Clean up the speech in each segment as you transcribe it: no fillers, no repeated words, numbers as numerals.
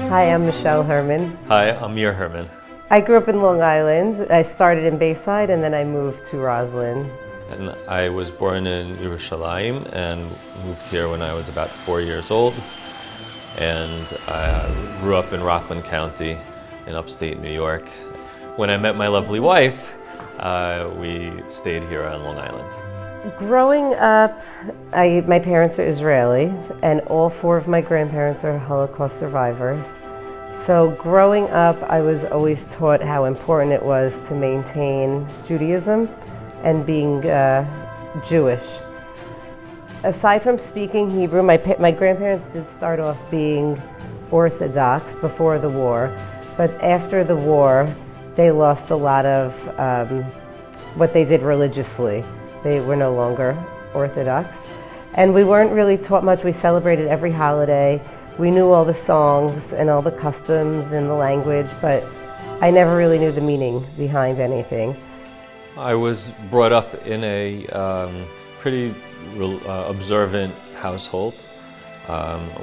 Hi, I'm Michelle Herman. Hi, Amir Herman. I grew up in Long Island. I started in Bayside and then I moved to Roslyn. And I was born in Yerushalayim and moved here when I was about 4 years old. And I grew up in Rockland County in upstate New York. When I met my lovely wife, we stayed here on Long Island. Growing up, my parents are Israeli, and all four of my grandparents are Holocaust survivors. So growing up, I was always taught how important it was to maintain Judaism and being Jewish. Aside from speaking Hebrew, my grandparents did start off being Orthodox before the war, but after the war, they lost a lot of what they did religiously. They were no longer Orthodox. And we weren't really taught much. We celebrated every holiday. We knew all the songs and all the customs and the language, but I never really knew the meaning behind anything. I was brought up in a pretty observant household.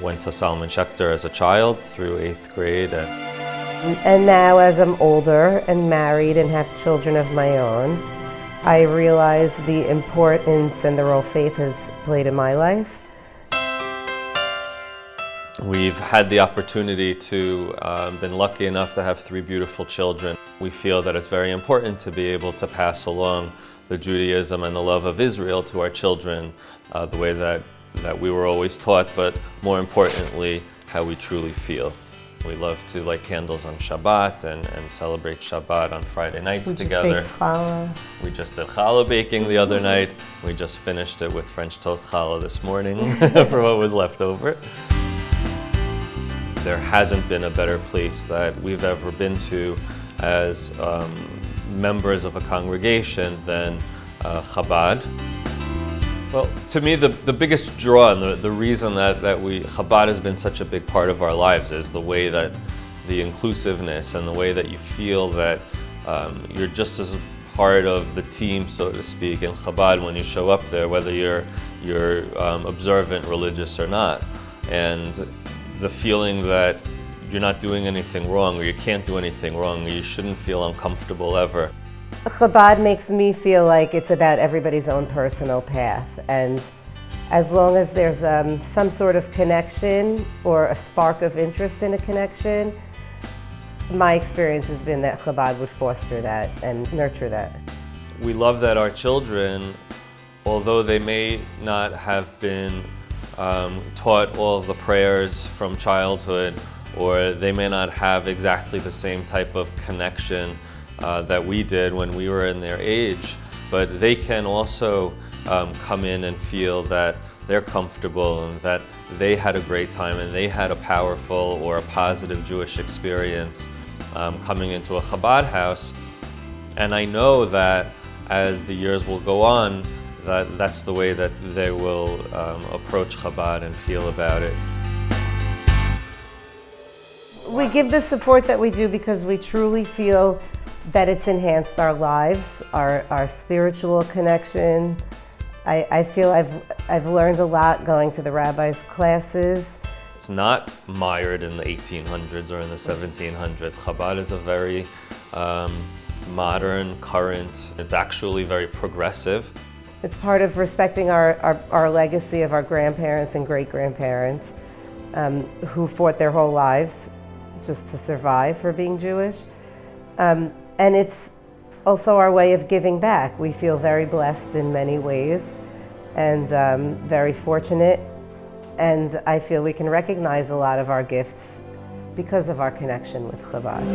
Went to Solomon Schechter as a child through 8th grade. And now as I'm older and married and have children of my own, I realize the importance and the role faith has played in my life. We've had the opportunity to, been lucky enough to have 3 beautiful children. We feel that it's very important to be able to pass along the Judaism and the love of Israel to our children, the way that we were always taught, but more importantly, how we truly feel. We love to light candles on Shabbat and celebrate Shabbat on Friday nights together. We just did challah baking the other night. We just finished it with French toast challah this morning for what was left over. There hasn't been a better place that we've ever been to as members of a congregation than Chabad. Well, to me, the biggest draw and the reason that Chabad has been such a big part of our lives is the way that the inclusiveness and the way that you feel that you're just as part of the team, so to speak, in Chabad when you show up there, whether you're observant, religious or not. And the feeling that you're not doing anything wrong or you can't do anything wrong or you shouldn't feel uncomfortable ever. Chabad makes me feel like it's about everybody's own personal path, and as long as there's some sort of connection or a spark of interest in a connection, my experience has been that Chabad would foster that and nurture that. We love that our children, although they may not have been taught all of the prayers from childhood, or they may not have exactly the same type of connection that we did when we were in their age, but they can also come in and feel that they're comfortable and that they had a great time and they had a powerful or a positive Jewish experience coming into a Chabad house. And I know that as the years will go on, that's the way that they will approach Chabad and feel about it. We give the support that we do because we truly feel that it's enhanced our lives, our spiritual connection. I feel I've learned a lot going to the rabbi's classes. It's not mired in the 1800s or in the 1700s. Chabad is a very modern, current, it's actually very progressive. It's part of respecting our legacy of our grandparents and great-grandparents who fought their whole lives just to survive for being Jewish. And it's also our way of giving back. We feel very blessed in many ways and very fortunate. And I feel we can recognize a lot of our gifts because of our connection with Chabad.